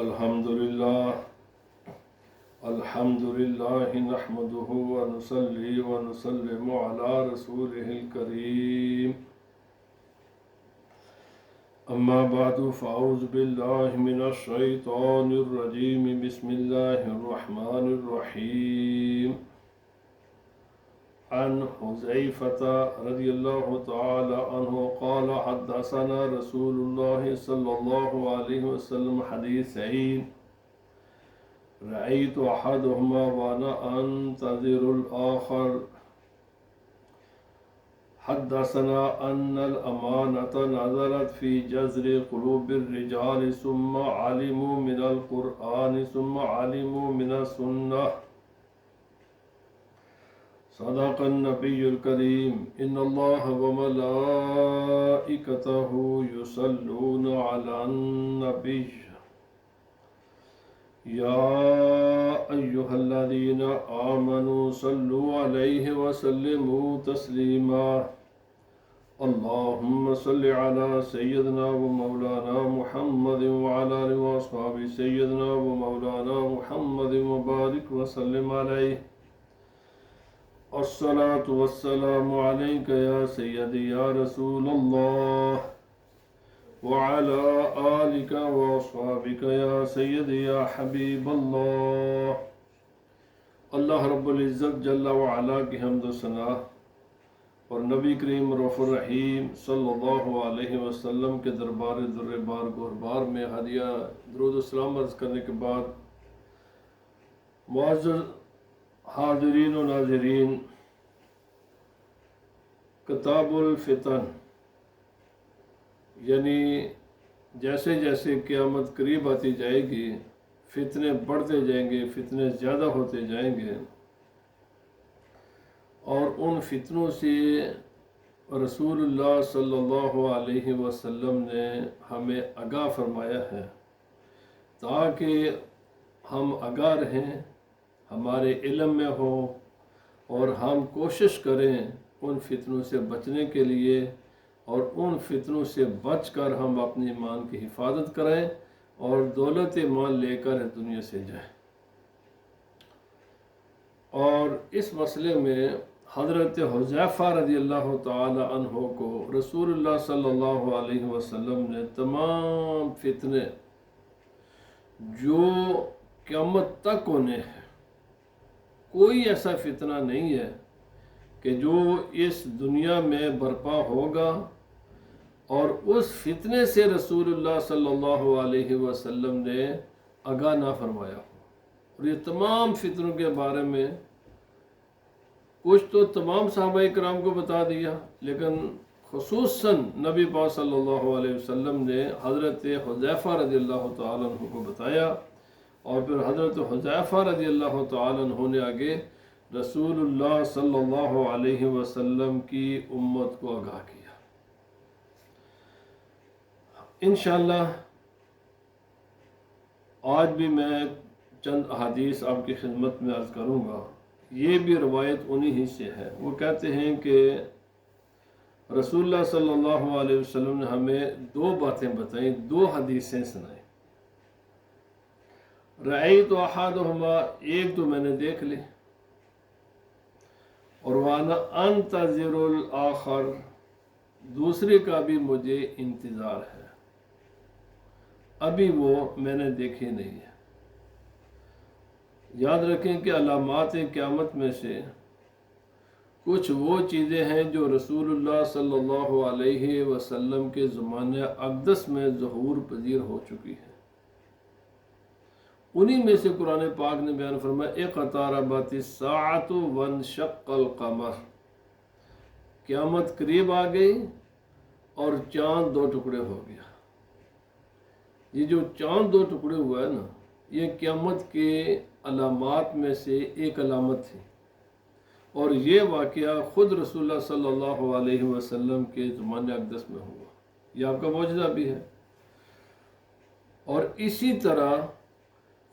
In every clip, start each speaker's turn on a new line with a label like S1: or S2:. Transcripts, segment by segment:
S1: الحمد لله نحمده ونصلي ونسلم على رسوله الكريم أما بعد فأعوذ بالله من الشيطان الرجيم بسم الله الرحمن الرحيم عن حذيفة رضي الله تعالى عنه قال حدثنا رسول الله صلى الله عليه وسلم حديثين رأيت أحدهما وأنا أنتظر الآخر حدثنا أن الأمانة نزلت في جذر قلوب الرجال ثم علموا من القرآن ثم علموا من السنة صدق النبي الكريم إن الله وملائكته يصلون على النبي يا أيها الذين آمنوا صلوا عليه وسلموا تسليما اللهم صل على سيدنا ومولانا محمد وعلى آله وأصحابه سيدنا ومولانا محمد وبارك وسلم عليه الصلاة والسلام عليك يا سيدي يا رسول الله وعلى آلك وأصحابك يا سيدي يا حبيب الله اللہ رب العزت جل وعلا کی حمد و ثنا اور نبی کریم رؤوف الرحیم صلی اللہ علیہ وسلم کے دربار در بار گہربار میں ہدیہ درود و سلام عرض کرنے کے بعد معزز حاضرین و ناظرین، کتاب الفتن یعنی جیسے جیسے قیامت قریب آتی جائے گی فتنے بڑھتے جائیں گے، فتنے زیادہ ہوتے جائیں گے، اور ان فتنوں سے رسول اللہ صلی اللہ علیہ وسلم نے ہمیں آگاہ فرمایا ہے تاکہ ہم آگاہ رہیں، ہمارے علم میں ہو اور ہم کوشش کریں ان فتنوں سے بچنے کے لیے، اور ان فتنوں سے بچ کر ہم اپنی ایمان کی حفاظت کریں اور دولت ایمان لے کر دنیا سے جائیں۔ اور اس مسئلے میں حضرت حذیفہ رضی اللہ تعالی عنہ کو رسول اللہ صلی اللہ علیہ وسلم نے تمام فتنے جو قیامت تک ہونے ہیں، کوئی ایسا فتنہ نہیں ہے کہ جو اس دنیا میں برپا ہوگا اور اس فتنے سے رسول اللہ صلی اللہ علیہ وسلم نے آگاہ نہ فرمایا ہو۔ اور یہ تمام فتنوں کے بارے میں کچھ تو تمام صحابہ کرام کو بتا دیا، لیکن خصوصاً نبی پاک صلی اللہ علیہ وسلم نے حضرت حذیفہ رضی اللہ تعالیٰ عنہ کو بتایا، اور پھر حضرت حذیفہ رضی اللہ تعالیٰ عنہ نے آگے رسول اللہ صلی اللہ علیہ وسلم کی امت کو آگاہ کیا۔ انشاءاللہ آج بھی میں چند احادیث آپ کی خدمت میں عرض کروں گا۔ یہ بھی روایت انہی ہی سے ہے۔ وہ کہتے ہیں کہ رسول اللہ صلی اللہ علیہ وسلم نے ہمیں دو باتیں بتائیں، دو حدیثیں سنائیں۔ رأیت احدہما، ایک تو میں نے دیکھ لی، اور وانا انتظر الآخر، دوسرے کا بھی مجھے انتظار ہے، ابھی وہ میں نے دیکھی نہیں ہے۔ یاد رکھیں کہ علامات قیامت میں سے کچھ وہ چیزیں ہیں جو رسول اللہ صلی اللہ علیہ وسلم کے زمانہ اقدس میں ظہور پذیر ہو چکی ہیں۔ انہی میں سے قرآن پاک نے بیان فرمایا اقتربت الساعۃ وانشق القمر، قیامت قریب آ گئی اور چاند دو ٹکڑے ہو گیا۔ یہ جو چاند دو ٹکڑے ہوا ہے نا، یہ قیامت کے علامات میں سے ایک علامت تھی، اور یہ واقعہ خود رسول اللہ صلی اللہ علیہ وسلم کے زمانہ اقدس میں ہوا۔ یہ آپ کا معجزہ بھی ہے۔ اور اسی طرح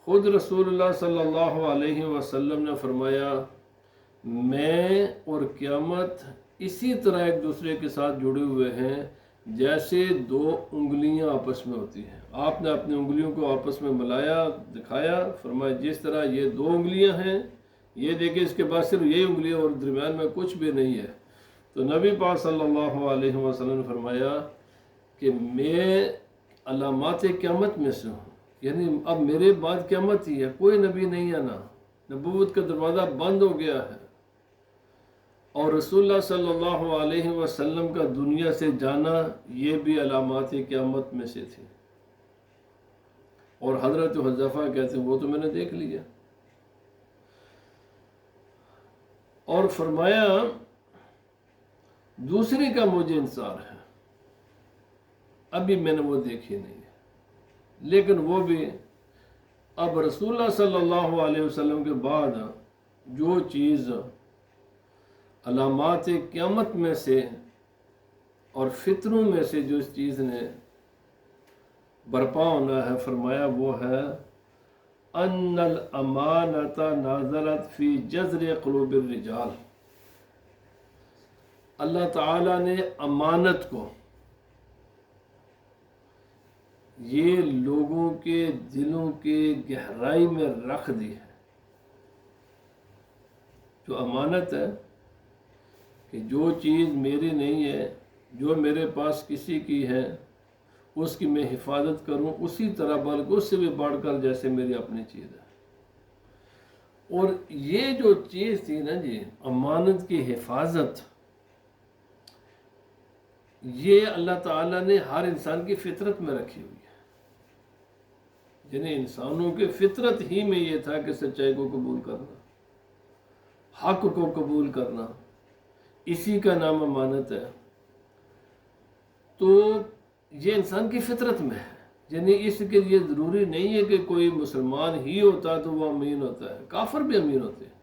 S1: خود رسول اللہ صلی اللہ علیہ وسلم نے فرمایا میں اور قیامت اسی طرح ایک دوسرے کے ساتھ جڑے ہوئے ہیں جیسے دو انگلیاں آپس میں ہوتی ہیں. آپ نے اپنی انگلیوں کو آپس میں ملایا، دکھایا، فرمایا جس طرح یہ دو انگلیاں ہیں، یہ دیکھیں اس کے بعد صرف یہی انگلیاں اور درمیان میں کچھ بھی نہیں ہے. تو نبی پاک صلی اللہ علیہ وسلم نے فرمایا کہ میں علامات قیامت میں سے ہوں، یعنی اب میرے بعد قیامت ہی ہے، کوئی نبی نہیں آنا، نبوت کا دروازہ بند ہو گیا ہے. اور رسول اللہ صلی اللہ علیہ وسلم کا دنیا سے جانا یہ بھی علامات قیامت میں سے تھی. اور حضرت حذیفہ کہتے ہیں وہ تو میں نے دیکھ لیا. اور فرمایا دوسری کا مجھے انتظار ہے، ابھی میں نے وہ دیکھی نہیں ہے، لیکن وہ بھی اب رسول اللہ صلی اللہ علیہ وسلم کے بعد جو چیز علامات قیامت میں سے اور فتنوں میں سے جو اس چیز نے برپا ہونا ہے، فرمایا وہ ہے ان الامانۃ نازلت فی جذر قلوب الرجال. اللہ تعالیٰ نے امانت کو یہ لوگوں کے دلوں کے گہرائی میں رکھ دی ہے. جو امانت ہے کہ جو چیز میری نہیں ہے، جو میرے پاس کسی کی ہے، اس کی میں حفاظت کروں اسی طرح، بلکہ اس سے بھی بڑھ کر جیسے میری اپنی چیز ہے. اور یہ جو چیز تھی نا جی، امانت کی حفاظت، یہ اللہ تعالیٰ نے ہر انسان کی فطرت میں رکھی ہوئی ہے. یعنی انسانوں کے فطرت ہی میں یہ تھا کہ سچائی کو قبول کرنا، حق کو قبول کرنا، اسی کا نام امانت ہے. تو یہ انسان کی فطرت میں ہے. یعنی اس کے لیے ضروری نہیں ہے کہ کوئی مسلمان ہی ہوتا تو وہ امین ہوتا ہے، کافر بھی امین ہوتے ہیں،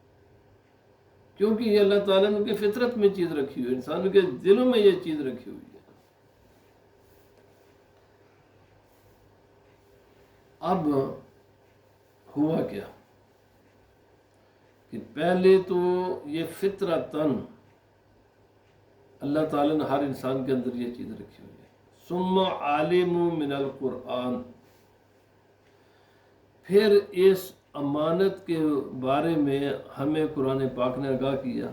S1: کیونکہ یہ اللہ تعالیٰ نے ان کی فطرت میں چیز رکھی ہوئی ہے، انسانوں کے دلوں میں یہ چیز رکھی ہوئی ہے. اب ہوا کیا کہ پہلے تو یہ فطرتاً اللہ تعالیٰ نے ہر انسان کے اندر یہ چیز رکھی ہوئی ہے. ثم عالم من القرآن، پھر اس امانت کے بارے میں ہمیں قرآن پاک نے آگاہ کیا.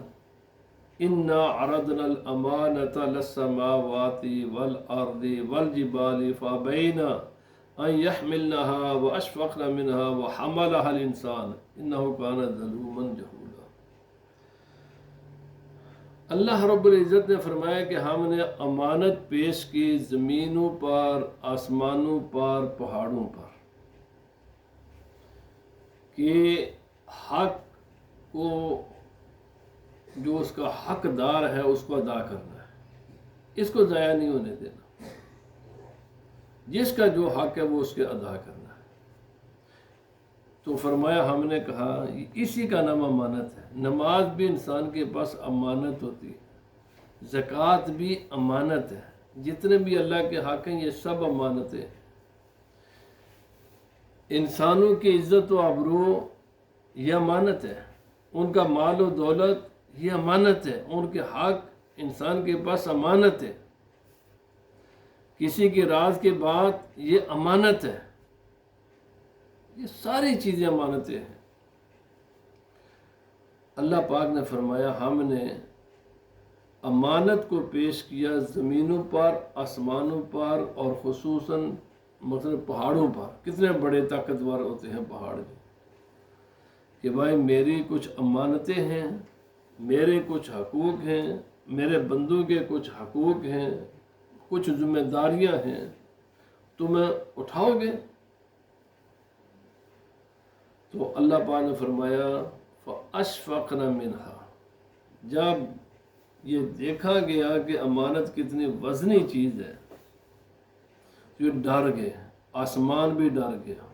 S1: انا عرضنا الامانۃ علی السماوات والارض والجبال فابین ان يحملنها واشفقن منها وحملها الانسان انه كان ظلوما جهولا. اللہ رب العزت نے فرمایا کہ ہم نے امانت پیش کی زمینوں پر، آسمانوں پر، پہاڑوں پر، کہ حق کو جو اس کا حقدار ہے اس کو ادا کرنا ہے، اس کو ضائع نہیں ہونے دینا. جس کا جو حق ہے وہ اس کے ادا کرنا ہے. تو فرمایا ہم نے کہا اسی کا نام امانت ہے. نماز بھی انسان کے پاس امانت ہوتی ہے، زکوٰۃ بھی امانت ہے، جتنے بھی اللہ کے حق ہیں یہ سب امانتیں ہیں. انسانوں کی عزت و آبرو یہ امانت ہے، ان کا مال و دولت یہ امانت ہے، ان کے حق انسان کے پاس امانت ہے. کسی کے راز کے بعد یہ امانت ہے. یہ ساری چیزیں امانتیں ہیں. اللہ پاک نے فرمایا ہم نے امانت کو پیش کیا زمینوں پر، آسمانوں پر، اور خصوصاً مطلب پہاڑوں پر. کتنے بڑے طاقتور ہوتے ہیں پہاڑ بھی، کہ بھائی میری کچھ امانتیں ہیں، میرے کچھ حقوق ہیں، میرے بندوں کے کچھ حقوق ہیں، کچھ ذمہ داریاں ہیں، تمہیں اٹھاؤ گے. تو اللہ پاک نے فرمایا فَأَشْفَقْنَ مِنْهَا، جب یہ دیکھا گیا کہ امانت کتنی وزنی چیز ہے، یہ ڈر گئے. آسمان بھی ڈر گیا،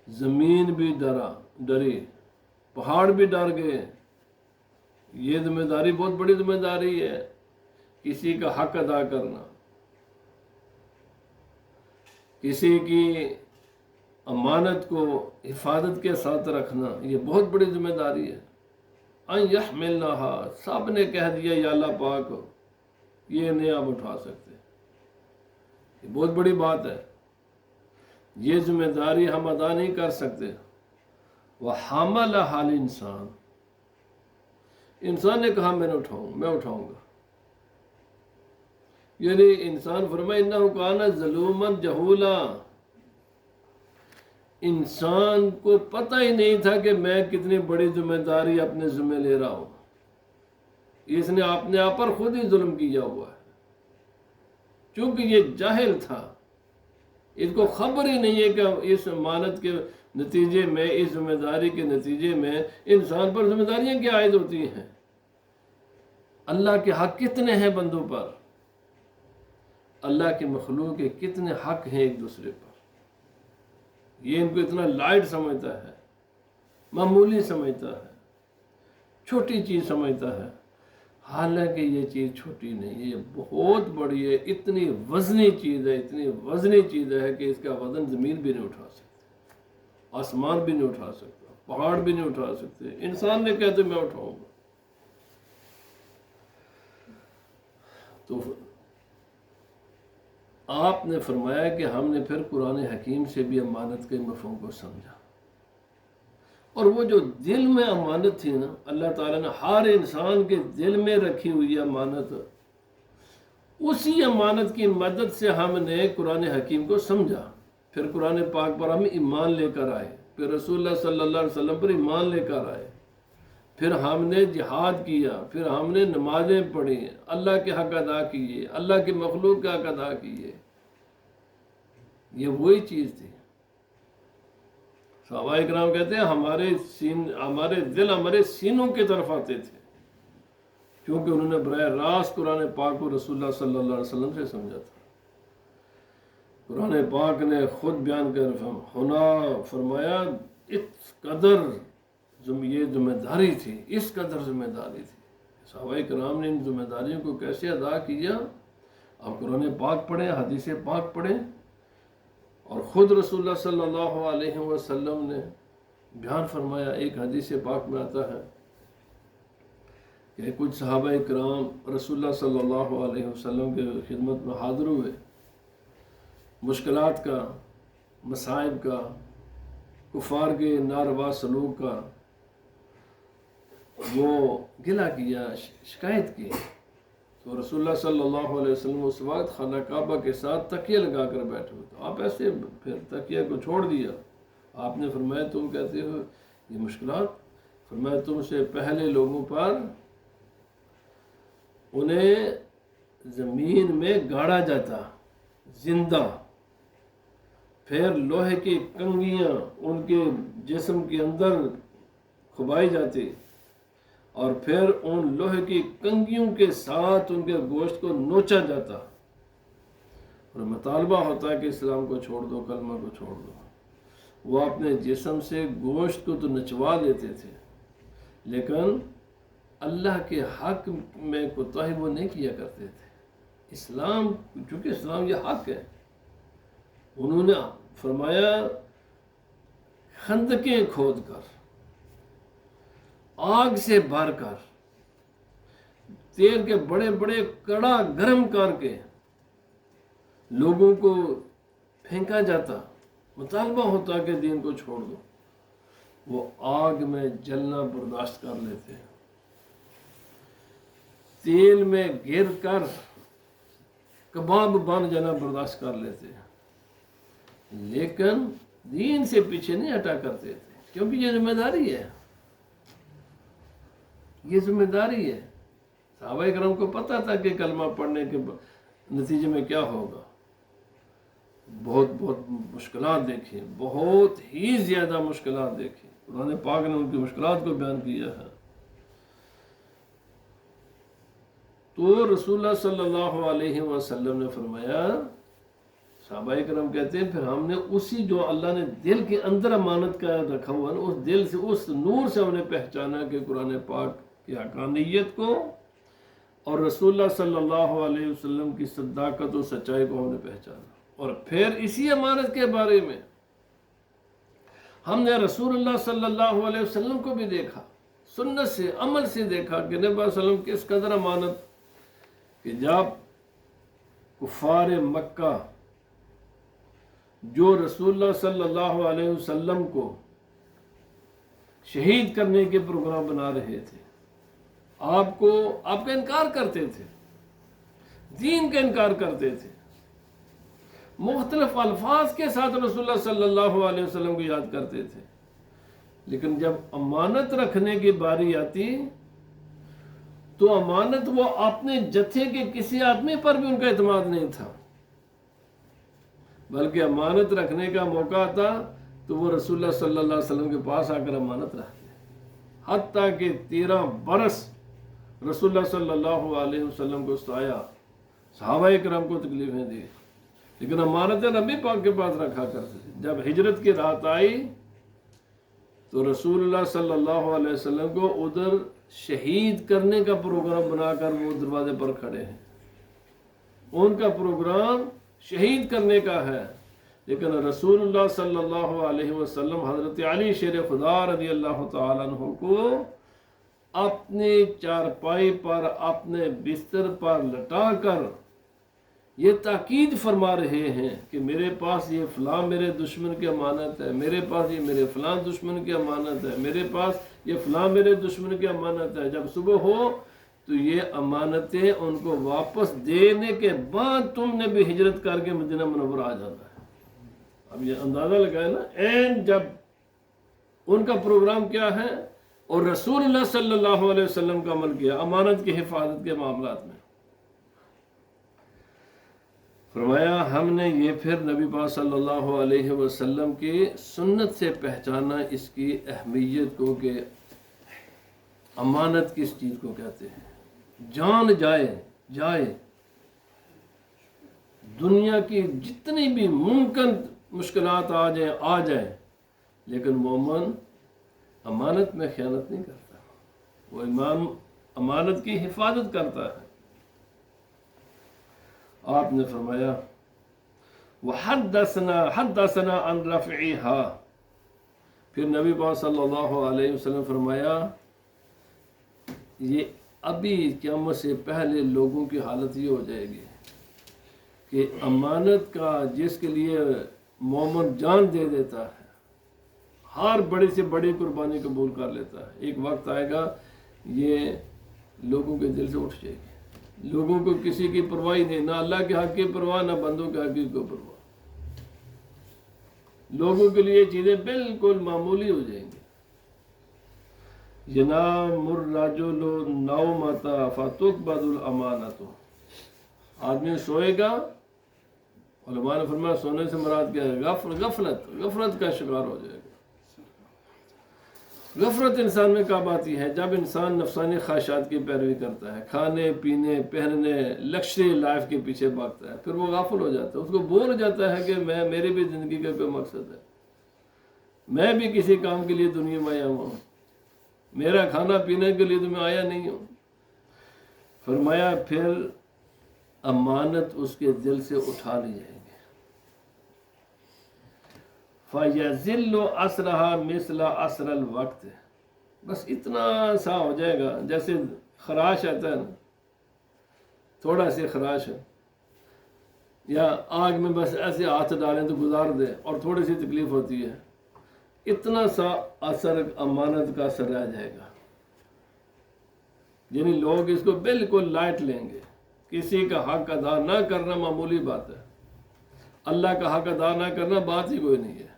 S1: زمین بھی ڈری، پہاڑ بھی ڈر گئے. یہ ذمہ داری بہت بڑی ذمہ داری ہے، کسی کا حق ادا کرنا، کسی کی امانت کو حفاظت کے ساتھ رکھنا، یہ بہت بڑی ذمہ داری ہے. ان یحملنها، سب نے کہہ دیا یا اللہ پاک یہ نہیں آپ اٹھا سکتے. یہ بہت بڑی بات ہے، یہ ذمہ داری ہم ادا نہیں کر سکتے۔ وَحَمَلَهَا الْإِنسَانُ، انسان نے کہا میں اٹھاؤں گا، یعنی انسان فرمائے اِنَّهُ كَانَ ظَلُومًا جَهُولًا، انسان کو پتہ ہی نہیں تھا کہ میں کتنی بڑی ذمہ داری اپنے ذمہ لے رہا ہوں، اس نے اپنے آپ پر خود ہی ظلم کیا ہوا ہے، چونکہ یہ جاہل تھا، اس کو خبر ہی نہیں ہے کہ اس امانت کے نتیجے میں، اس ذمہ داری کے نتیجے میں انسان پر ذمہ داریاں کیا عائد ہوتی ہیں، اللہ کے حق کتنے ہیں بندوں پر، اللہ کے مخلوق کے کتنے حق ہیں ایک دوسرے پر، یہ ان کو اتنا لائٹ سمجھتا ہے، معمولی سمجھتا ہے، چھوٹی چیز سمجھتا ہے، حالانکہ یہ چیز چھوٹی نہیں ہے، یہ بہت بڑی ہے، اتنی وزنی چیز ہے، اتنی وزنی چیز ہے کہ اس کا وزن زمین بھی نہیں اٹھا سکتی، آسمان بھی نہیں اٹھا سکتا، پہاڑ بھی نہیں اٹھا سکتے، انسان نے کہتے میں اٹھاؤں گا۔ تو آپ نے فرمایا کہ ہم نے پھر قرآن حکیم سے بھی امانت کے مفہوم کو سمجھا، اور وہ جو دل میں امانت تھی نا، اللہ تعالیٰ نے ہر انسان کے دل میں رکھی ہوئی امانت، اسی امانت کی مدد سے ہم نے قرآن حکیم کو سمجھا، پھر قرآن پاک پر ہم ایمان لے کر آئے، پھر رسول اللہ صلی اللہ علیہ وسلم پر ایمان لے کر آئے، پھر ہم نے جہاد کیا، پھر ہم نے نمازیں پڑھی، اللہ کے حق ادا کیے، اللہ کے مخلوق کے حق ادا کیے، یہ وہی چیز تھی۔ صحابہ کرام کہتے ہیں ہمارے دل ہمارے سینوں کی طرف آتے تھے، کیونکہ انہوں نے براہ راست قرآن پاک کو رسول اللہ صلی اللہ علیہ وسلم سے سمجھا تھا۔ قرآن پاک نے خود بیان کر ہونا فرمایا، اس قدر یہ ذمہ داری تھی، اس قدر ذمہ داری تھی۔ صحابہ کرام نے ان ذمہ داریوں کو کیسے ادا کیا؟ آپ قرآن پاک پڑھیں، حدیث پاک پڑھیں، اور خود رسول اللہ صلی اللہ علیہ وسلم نے بیان فرمایا۔ ایک حدیث پاک میں آتا ہے کہ کچھ صحابہ کرام رسول اللہ صلی اللہ علیہ وسلم کے خدمت میں حاضر ہوئے، مشکلات کا، مصائب کا، کفار کے ناروا سلوک کا وہ گلہ کیا، شکایت کی، تو رسول اللہ صلی اللہ علیہ وسلم اس وقت خانہ کعبہ کے ساتھ تکیہ لگا کر بیٹھے ہوئے، تو آپ ایسے پھر تکیہ کو چھوڑ دیا، آپ نے فرمایا تم کہتے ہو یہ مشکلات، فرمایا تم سے پہلے لوگوں پر انہیں زمین میں گاڑا جاتا زندہ، پھر لوہے کی کنگیاں ان کے جسم کے اندر کھبائی جاتی، اور پھر ان لوہے کی کنگیوں کے ساتھ ان کے گوشت کو نوچا جاتا، اور مطالبہ ہوتا ہے کہ اسلام کو چھوڑ دو، کلمہ کو چھوڑ دو۔ وہ اپنے جسم سے گوشت کو تو نچوا لیتے تھے، لیکن اللہ کے حق میں کوتاہی وہ نہیں کیا کرتے تھے۔ اسلام، چونکہ اسلام یہ حق ہے، انہوں نے فرمایا خندقیں کھود کر، آگ سے بھر کر، تیل کے بڑے بڑے کڑا گرم کر کے لوگوں کو پھینکا جاتا، مطالبہ ہوتا کہ دین کو چھوڑ دو، وہ آگ میں جلنا برداشت کر لیتے، تیل میں گر کر کباب بن جانا برداشت کر لیتے، لیکن دین سے پیچھے نہیں ہٹا کرتے تھے، کیونکہ یہ ذمہ داری ہے، یہ ذمہ داری ہے۔ صحابہ کرام کو پتہ تھا کہ کلمہ پڑھنے کے نتیجے میں کیا ہوگا، بہت بہت مشکلات دیکھی، بہت ہی زیادہ مشکلات دیکھی، قرآن پاک نے ان کی مشکلات کو بیان کیا ہے۔ تو رسول اللہ صلی اللہ علیہ وسلم نے فرمایا، صحابہ کرام کہتے ہیں پھر ہم نے اسی جو اللہ نے دل کے اندر امانت کا رکھا ہوا ہے، اس دل سے، اس نور سے ہم نے پہچانا کہ قرآن پاک کی حقانیت کو اور رسول اللہ صلی اللہ علیہ وسلم کی صداقت و سچائی کو ہم نے پہچانا، اور پھر اسی امانت کے بارے میں ہم نے رسول اللہ صلی اللہ علیہ وسلم کو بھی دیکھا، سنت سے، عمل سے دیکھا کہ نبی صلی اللہ علیہ وسلم کس قدر امانت، کہ جب کفار مکہ جو رسول اللہ صلی اللہ علیہ وسلم کو شہید کرنے کے پروگرام بنا رہے تھے، آپ کا انکار کرتے تھے، دین کا انکار کرتے تھے، مختلف الفاظ کے ساتھ رسول اللہ صلی اللہ علیہ وسلم کو یاد کرتے تھے، لیکن جب امانت رکھنے کی باری آتی تو امانت وہ اپنے جتھے کے کسی آدمی پر بھی ان کا اعتماد نہیں تھا، بلکہ امانت رکھنے کا موقع آتا تو وہ رسول اللہ صلی اللہ علیہ وسلم کے پاس آ کر امانت رکھتے، حتیٰ کہ 13 برس رسول اللہ صلی اللہ علیہ وسلم کو ستایا، صحابہ کرام کو تکلیفیں دی، لیکن امانتیں نبی پاک کے پاس رکھا کرتے تھے۔ جب ہجرت کی رات آئی تو رسول اللہ صلی اللہ علیہ وسلم کو ادھر شہید کرنے کا پروگرام بنا کر وہ دروازے پر کھڑے ہیں، ان کا پروگرام شہید کرنے کا ہے، لیکن رسول اللہ صلی اللہ علیہ وسلم حضرت علی شیر خدا رضی اللہ تعالیٰ عنہ کو اپنے چارپائی پر اپنے بستر پر لٹا کر یہ تاکید فرما رہے ہیں کہ میرے پاس یہ فلاں میرے دشمن کی امانت ہے، میرے پاس یہ میرے فلاں دشمن کی امانت ہے، میرے پاس یہ فلاں میرے دشمن کی امانت ہے، جب صبح ہو تو یہ امانتیں ان کو واپس دینے کے بعد تم نے بھی ہجرت کر کے مدینہ منورہ آ جانا ہے۔ اب یہ اندازہ لگائے نا، این جب ان کا پروگرام کیا ہے اور رسول اللہ صلی اللہ علیہ وسلم کا عمل کیا امانت کی حفاظت کے معاملات میں۔ فرمایا ہم نے یہ پھر نبی پاک صلی اللہ علیہ وسلم کی سنت سے پہچانا اس کی اہمیت کو کہ امانت کس چیز کو کہتے ہیں۔ جان جائے دنیا کی جتنی بھی ممکن مشکلات آ جائیں لیکن مومن امانت میں خیانت نہیں کرتا، وہ امانت کی حفاظت کرتا ہے۔ آپ نے فرمایا حدثنا عن رفعها، پھر نبی پاک صلی اللہ علیہ وسلم فرمایا یہ ابھی قیامت سے پہلے لوگوں کی حالت یہ ہو جائے گی کہ امانت کا جس کے لیے مومن جان دے دیتا ہے، ہر بڑی سے بڑی قربانی قبول کر لیتا ہے، ایک وقت آئے گا یہ لوگوں کے دل سے اٹھ جائے گی، لوگوں کو کسی کی پرواہ نہیں، نہ اللہ کے حق کی پرواہ نہ بندوں کے حق کی پرواہ، لوگوں کے لیے چیزیں بالکل معمولی ہو جائیں گی۔ ینام الرجل نومۃ فتقبض الامانۃ، آدمی سوئے گا، علماء نے فرمایا سونے سے مراد کیا ہے؟ غفلت کا شکار ہو جائے گا۔ غفلت انسان میں کب آتی ہے؟ جب انسان نفسانی خواہشات کی پیروی کرتا ہے، کھانے پینے پہننے لکشری لائف کے پیچھے بھاگتا ہے، پھر وہ غافل ہو جاتا ہے، اس کو بور ہو جاتا ہے کہ میری بھی زندگی کا کوئی مقصد ہے، میں بھی کسی کام کے لیے دنیا میں آیا ہوں، میرا کھانا پینے کے لیے تو میں آیا نہیں ہوں۔ فرمایا پھر امانت اس کے دل سے اٹھا لی جائے گی، فَيَزِلُّ أَسْرَهَا مِثْلَ أَسْرَ الْوَقْتِ، بس اتنا سا ہو جائے گا جیسے خراش آتا ہے نا، تھوڑا سی خراش ہے یا آگ میں بس ایسے ہاتھ ڈالیں تو گزار دے اور تھوڑی سی تکلیف ہوتی ہے، اتنا سا اثر امانت کا اثر رہ جائے گا، یعنی لوگ اس کو بالکل لائٹ لیں گے، کسی کا حق ادا نہ کرنا معمولی بات ہے، اللہ کا حق ادا نہ کرنا بات ہی کوئی نہیں ہے،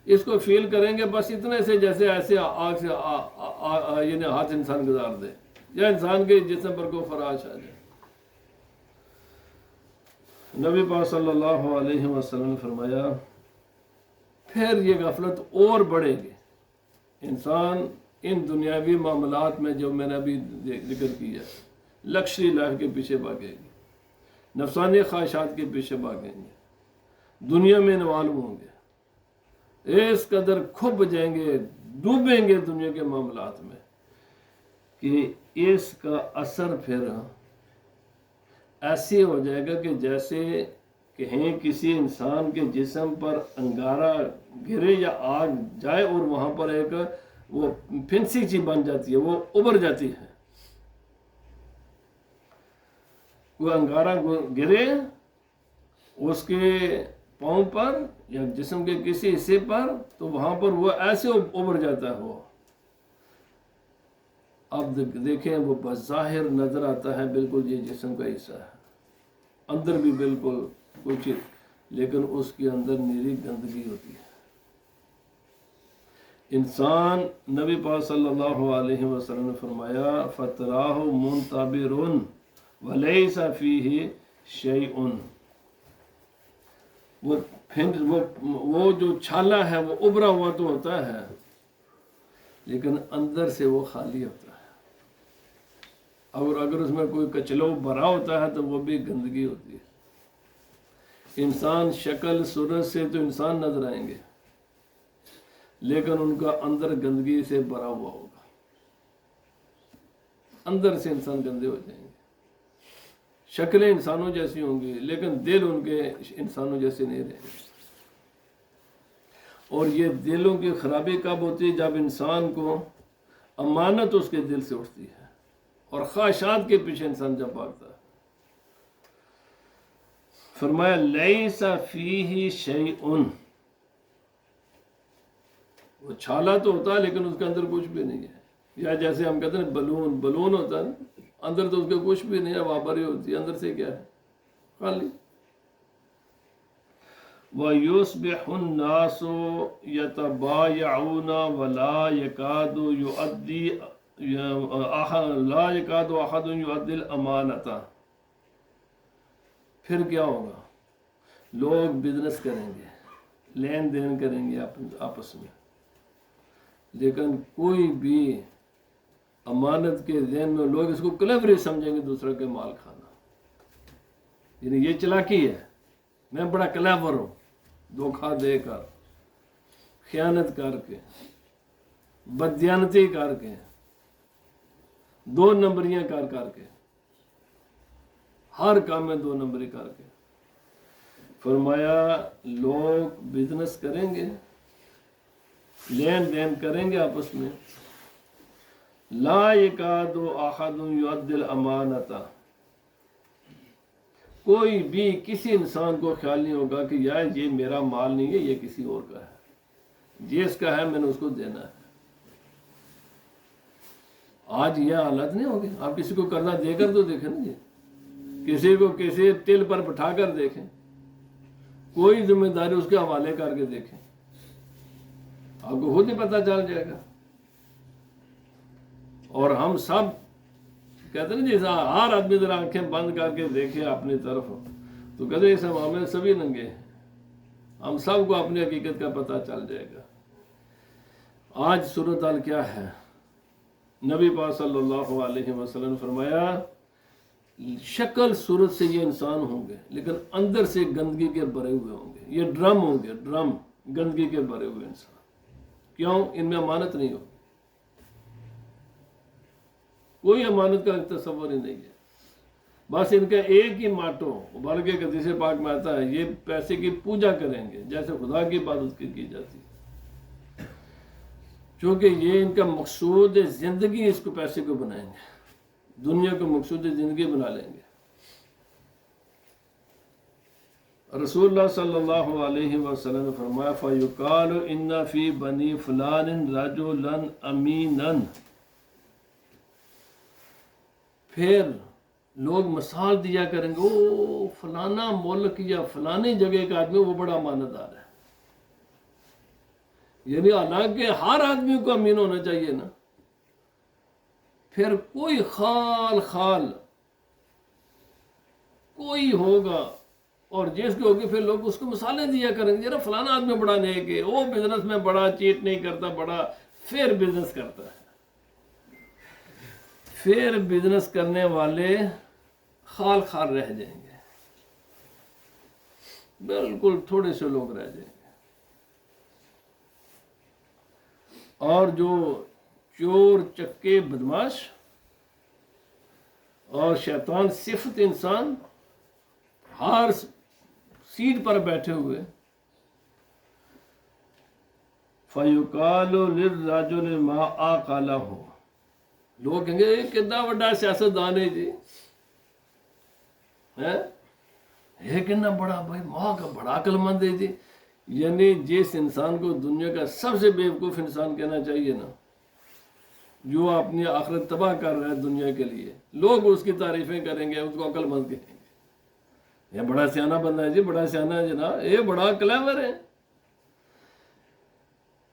S1: اس کو فیل کریں گے بس اتنے سے جیسے ایسے آگ سے یعنی ہاتھ انسان گزار دے یا انسان کے جسم پر کوئی خراش آ جائے۔ نبی پاک صلی اللہ علیہ وسلم نے فرمایا پھر یہ غفلت اور بڑھے گی، انسان ان دنیاوی معاملات میں جو میں نے ابھی ذکر کیا لکشری لائف کے پیچھے بھاگے گی، نفسانی خواہشات کے پیچھے بھاگیں گے، دنیا میں انوالو ہوں گے، اس قدر کھب جائیں گے، ڈوبیں گے دنیا کے معاملات میں کہ اس کا اثر پھر ایسے ہو جائے گا کہ جیسے کہیں کسی انسان کے جسم پر انگارہ گرے یا آگ جائے اور وہاں پر ایک وہ پھنسی چیز بن جاتی ہے، وہ ابھر جاتی ہے، کوئی انگارہ گرے اس کے پاؤں پر یا جسم کے کسی حصے پر تو وہاں پر وہ ایسے ابھر جاتا ہے وہ. اب دیکھیں وہ بظاہر نظر آتا ہے بالکل یہ جسم کا حصہ ہے، اندر بھی بالکل کچھ، لیکن اس کے اندر نیری گندگی ہوتی ہے. انسان نبی پاک صلی اللہ علیہ وسلم نے فرمایا فَتَرَاهُ مُنْتَبِرٌ وَلَيْسَ فِيهِ شَيْءٌ. وہ جو چھالا ہے وہ ابھرا ہوا تو ہوتا ہے لیکن اندر سے وہ خالی ہوتا ہے. اور اگر اس میں کوئی کچلو بھرا ہوتا ہے تو وہ بھی گندگی ہوتی ہے. انسان شکل صورت سے تو انسان نظر آئیں گے لیکن ان کا اندر گندگی سے بھرا ہوا ہوگا. اندر سے انسان گندے ہو جائیں گے. شکلیں انسانوں جیسی ہوں گی لیکن دل ان کے انسانوں جیسے نہیں رہیں گے. اور یہ دلوں کی خرابی کب ہوتی ہے؟ جب انسان کو امانت اس کے دل سے اٹھتی ہے اور خواہشات کے پیچھے انسان جب بھاگتا ہے. فرمایا لیس فیہ شیء، وہ چھالا تو ہوتا ہے لیکن اس کے اندر کچھ بھی نہیں ہے. یا جیسے ہم کہتے ہیں بلون ہوتا ہے، اندر تو اس کے کچھ بھی نہیں ہے، ہوا بھری ہوتی ہے، اندر سے کیا ہے؟ خالی. وَيُصْبِحُ النَّاسُ يَتَبَايَعُونَ وَلَا يَكَادُ أَحَدٌ يُؤَدِّي الْأَمَانَةَ. پھر کیا ہوگا؟ لوگ بزنس کریں گے، لین دین کریں گے آپس میں، لیکن کوئی بھی امانت کے ذہن میں لوگ اس کو کلیوری سمجھیں گے، دوسرے کے مال کھانا. یعنی یہ چلاکی ہے، میں بڑا کلیور ہوں، دھوکہ دے کر، خیانت کر کے، بددیانتی کر کے، دو نمبریاں کر کے، ہر کام میں دو نمبری کر کے. فرمایا لوگ بزنس کریں گے، لین دین کریں گے آپس میں. لا یکاد احد یؤدی الامانۃ، کوئی بھی کسی انسان کو خیال نہیں ہوگا کہ یار یہ میرا مال نہیں ہے، یہ کسی اور کا ہے، یہ اس کا ہے، میں نے اس کو دینا ہے. آج یہ حالت نہیں ہوگی. آپ کسی کو قرضہ دے کر تو دیکھیں نا، کسی کو کسی تل پر بٹھا کر دیکھیں، کوئی ذمہ داری اس کے حوالے کر کے دیکھیں، آپ کو خود ہی پتہ چل جائے گا. اور ہم سب کہتے ہیں جیسا ہر آدمی ذرا آنکھیں بند کر کے دیکھے اپنی طرف تو کہتے ہیں اس معاملے میں سبھی ننگے ہیں. ہم سب کو اپنی حقیقت کا پتہ چل جائے گا. آج صورتحال کیا ہے؟ نبی پاک صلی اللہ علیہ وسلم نے فرمایا شکل صورت سے یہ انسان ہوں گے لیکن اندر سے گندگی کے بھرے ہوئے ہوں گے. یہ ڈرم ہوں گے، ڈرم گندگی کے بھرے ہوئے انسان. کیوں؟ ان میں امانت نہیں ہوگی، کوئی امانت کا تصور ہی نہیں ہے. بس ان کا ایک ہی ماٹو، بلکہ حدیث پاک میں آتا ہے یہ پیسے کی پوجا کریں گے جیسے خدا کی عبادت کی جاتی ہے. چونکہ یہ ان کا مقصود زندگی، اس کو پیسے کو بنائیں گے، دنیا کو مقصود زندگی بنا لیں گے. رسول اللہ صلی اللہ علیہ وسلم نے فرمایا فَيُقَالُ إِنَّ فِي بَنِي فُلَانٍ رَجُلًا أَمِينًا. پھر لوگ مثال دیا کریں گے او فلانا ملک یا فلانی جگہ کا آدمی وہ بڑا امانت دار ہے. یعنی حالانکہ ہر آدمی کو امین ہونا چاہیے نا. پھر کوئی خال کوئی ہوگا اور جس کے ہوگی پھر لوگ اس کو مثالیں دیا کریں گے، فلانا آدمی بڑا نیک ہے، وہ بزنس میں بڑا چیٹ نہیں کرتا، بڑا فیئر بزنس کرتا ہے. پھر بزنس کرنے والے خال رہ جائیں گے، بالکل تھوڑے سے لوگ رہ جائیں گے. اور جو چور چکے بدماش اور شیطان صفت انسان ہر سیٹ پر بیٹھے ہوئے، فَيُقَالُ لِلرَّجُلِ مَا أَعْقَلَهُ. لوگ کہیں گے کتنا بڑا سیاستدان ہے جی، یہ کتنا بڑا بھائی ماں کا بڑا عقل مند ہے جی. یعنی جس انسان کو دنیا کا سب سے بیوقوف انسان کہنا چاہیے نا، جو اپنی آخرت تباہ کر رہا ہے دنیا کے لیے، لوگ اس کی تعریفیں کریں گے، اس کو عقل مند کہیں گے. یہ بڑا سیانا بندہ ہے جی، بڑا سیانا ہے جناب، یہ بڑا کلیور ہے.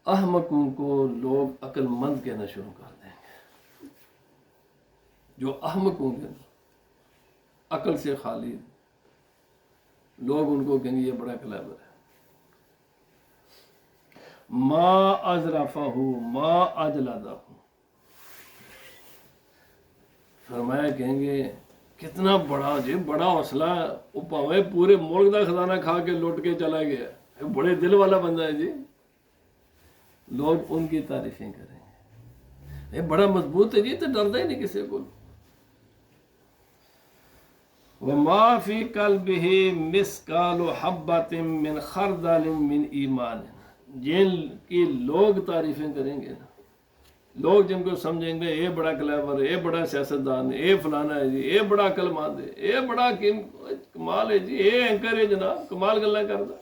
S1: احمقوں کو لوگ عقل مند کہنا شروع کر دیں گے. جو احمق ہوں گے عقل سے خالی، لوگ ان کو کہیں گے یہ بڑا کلیور ہے. ما ازرفہ ما اجلدہ، فرمایا کہیں گے کتنا بڑا جی، بڑا حوصلہ، وہ پاوے پورے ملک کا خزانہ کھا کے لوٹ کے چلا گیا، بڑے دل والا بندہ ہے جی. لوگ ان کی تعریفیں کریں گے، یہ بڑا مضبوط ہے جی، تو ڈرتا ہی نہیں کسی کو. وما فی قلبہ مثقال حبۃ من خردل من ایمان، جن کی لوگ تعریفیں کریں گے نا، لوگ جن کو سمجھیں گے یہ بڑا کلیور ہے، یہ بڑا سیاستدان ہے، یہ فلانا ہے جی، یہ بڑا عقل مند ہے، یہ بڑا کمال ہے جی، یہ اینکر ہے جناب، کمال گلا کرتا.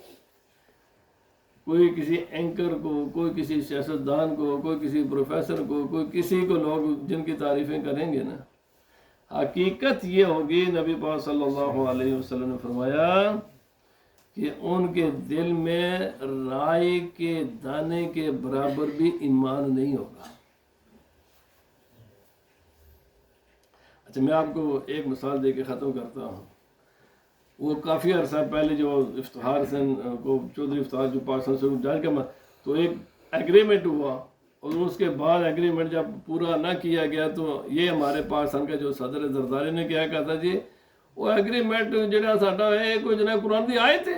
S1: کوئی کسی اینکر کو، کوئی کسی سیاستدان کو، کوئی کسی پروفیسر کو، کوئی کسی کو لوگ جن کی تعریفیں کریں گے نا، حقیقت یہ ہوگی، نبی پاک صلی اللہ علیہ وسلم نے فرمایا کہ ان کے دل میں رائی کے دانے کے برابر بھی ایمان نہیں ہوگا. اچھا میں آپ کو ایک مثال دے کے ختم کرتا ہوں. وہ کافی عرصہ پہلے جو افتخار حسین کو، چودھری افتخار جو پاکستان سے جان کا، تو ایک ایگریمنٹ ہوا، اور اس کے بعد ایگریمنٹ جب پورا نہ کیا گیا تو یہ ہمارے پاکستان کا جو صدر زرداری نے کیا کہا تھا جی وہ ایگریمنٹ جہاں ساڈا ہے کوئی جناب قرآن دی آئے تھے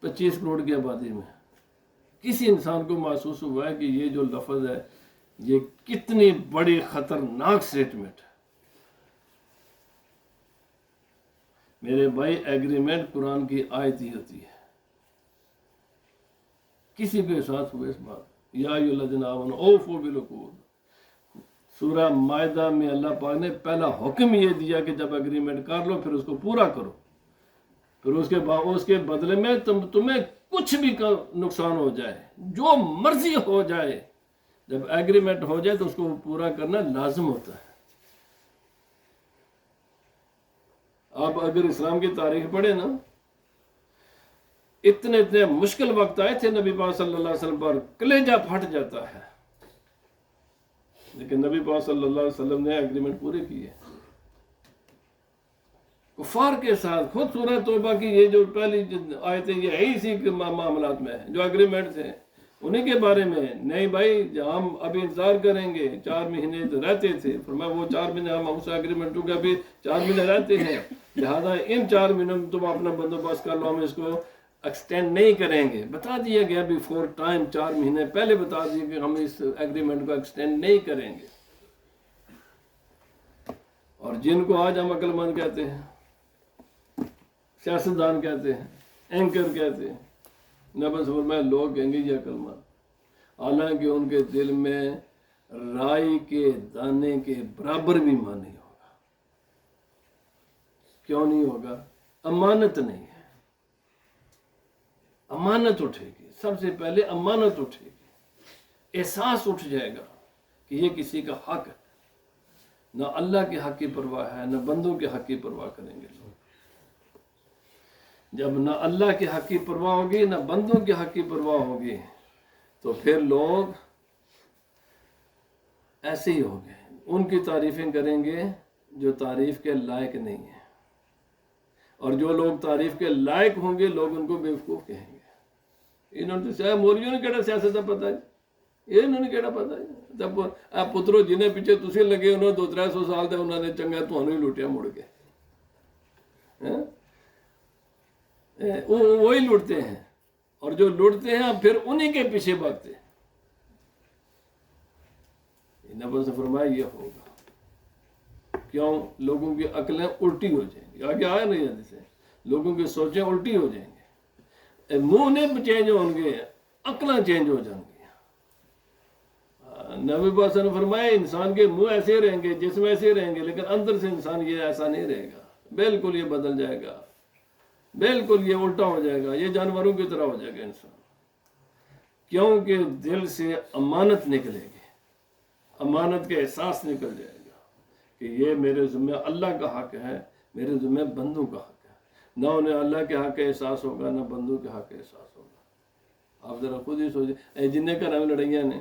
S1: 25 کروڑ کی آبادی میں. کسی انسان کو محسوس ہوا ہے کہ یہ جو لفظ ہے یہ کتنی بڑی خطرناک سٹیٹمنٹ ہے. میرے بھائی ایگریمنٹ قرآن کی آیت ہی ہوتی ہے. کسی کو احساس ہوئے اس بات؟ یا ایھا الذین آمنوا اوفوا بالعقود. سورہ مائدہ میں اللہ پاک نے پہلا حکم یہ دیا کہ جب ایگریمنٹ کر لو پھر اس کو پورا کرو، پھر اس کے بدلے میں تمہیں کچھ بھی نقصان ہو جائے، جو مرضی ہو جائے، جب ایگریمنٹ ہو جائے تو اس کو پورا کرنا لازم ہوتا ہے. آپ اگر اسلام کی تاریخ پڑھیں نا، اتنے مشکل وقت آئے تھے نبی پاک صلی اللہ علیہ وسلم پر، کلیجہ پھٹ جاتا ہے، لیکن نبی پاک صلی اللہ علیہ وسلم نے ایگریمنٹ پورے کیے کفار کے ساتھ. خود سورہ توبہ کی یہ جو پہلی آیتیں یہ ہے اسی کے معاملات میں ہیں، جو ایگریمنٹ تھے انہیں کے بارے میں. نہیں بھائی ہم ابھی انتظار کریں گے، 4 مہینے تو رہتے تھے، فرمایا وہ 4 مہینے ہم اس ایگریمنٹ کے ابھی 4 مہینے رہتے ہیں، لہذا ان 4 مہینوں میں تم اپنا بندوبست کر لو، ہم اس کو ایکسٹینڈ نہیں کریں گے. بتا دیا گیا بیفور ٹائم، 4 مہینے پہلے بتا دیا کہ ہم اس ایگریمنٹ کو ایکسٹینڈ نہیں کریں گے. اور جن کو آج ہم عقل مند کہتے ہیں، سیاستدان کہتے ہیں، اینکر کہتے ہیں، نبی فرمایا لوگ کہیں گے یہ عقل مند، حالانکہ ان کے دل میں رائی کے دانے کے برابر بھی ایمان نہیں ہوگا. کیوں نہیں ہوگا؟ امانت نہیں ہے. امانت اٹھے گی، سب سے پہلے امانت اٹھے گی، احساس اٹھ جائے گا کہ یہ کسی کا حق ہے. نہ اللہ کے حق کی پرواہ ہے، نہ بندوں کے حق کی پرواہ کریں گے لوگ. جب نہ اللہ کے حق کی پرواہ ہوگی نہ بندوں کے حق کی پرواہ ہوگی تو پھر لوگ ایسے ہی ہوں گے، ان کی تعریفیں کریں گے جو تعریف کے لائق نہیں ہیں، اور جو لوگ تعریف کے لائق ہوں گے لوگ ان کو بیوقوف کہیں گے. انہوں نے تو مولیوں نے کہڑا سیاست کا پتہ ہے، یہ انہوں نے کہڑا پتہ ہے. جب آپ پترو جنہیں پیچھے تسی لگے انہوں 200-300 سال دے انہوں نے چنگا تمہیں ہی لوٹیا مڑ کے. وہی لوٹتے ہیں، اور جو لوٹتے ہیں پھر انہی کے پیچھے بھاگتے ہیں. نبی سے فرمایا یہ ہوگا. کیوں؟ لوگوں کی عقلیں الٹی ہو جائیں گی. آگے آیا نہیں جاتے سے لوگوں کی سوچیں الٹی ہو جائیں گے، منہ نہیں چینج ہوں گے، عقلیں چینج ہو جائیں گی. نبی پاک نے فرمایا انسان کے منہ ایسے رہیں گے، جسم ایسے رہیں گے، لیکن اندر سے انسان یہ ایسا نہیں رہے گا. بالکل یہ بدل جائے گا، بالکل یہ الٹا ہو جائے گا، یہ جانوروں کی طرح ہو جائے گا انسان، کیونکہ دل سے امانت نکلے گی، امانت کا احساس نکل جائے گا کہ یہ میرے ذمہ اللہ کا حق ہے، میرے ذمہ بندوں کا حق ہے، نہ انہیں اللہ کے حق کا احساس ہوگا نہ بندوں کے حق کا احساس ہوگا۔ آپ ذرا خود ہی سوچیں، جن گھر میں لڑائیاں نے،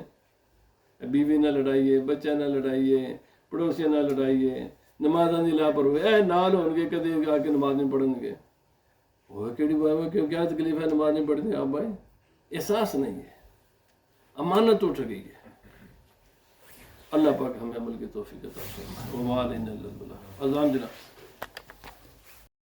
S1: بیوی نہ لڑائیے، بچہ نہ لڑائیے، پڑوسی نہ لڑائیے، نمازاں دی لاپرواہی، نال ہون گے کدی آ کے نماز نہیں پڑھن گے، وہ کیڑی بات ہے، کیا تکلیف ہے نماز نہیں پڑھتے آپ بھائی؟ احساس نہیں ہے، امانت اٹھ گئی ہے۔ اللہ پاک ہمیں عمل کی توفیق عطا فرمائے۔ وما علینا الا البلاغ۔ اذان جناب۔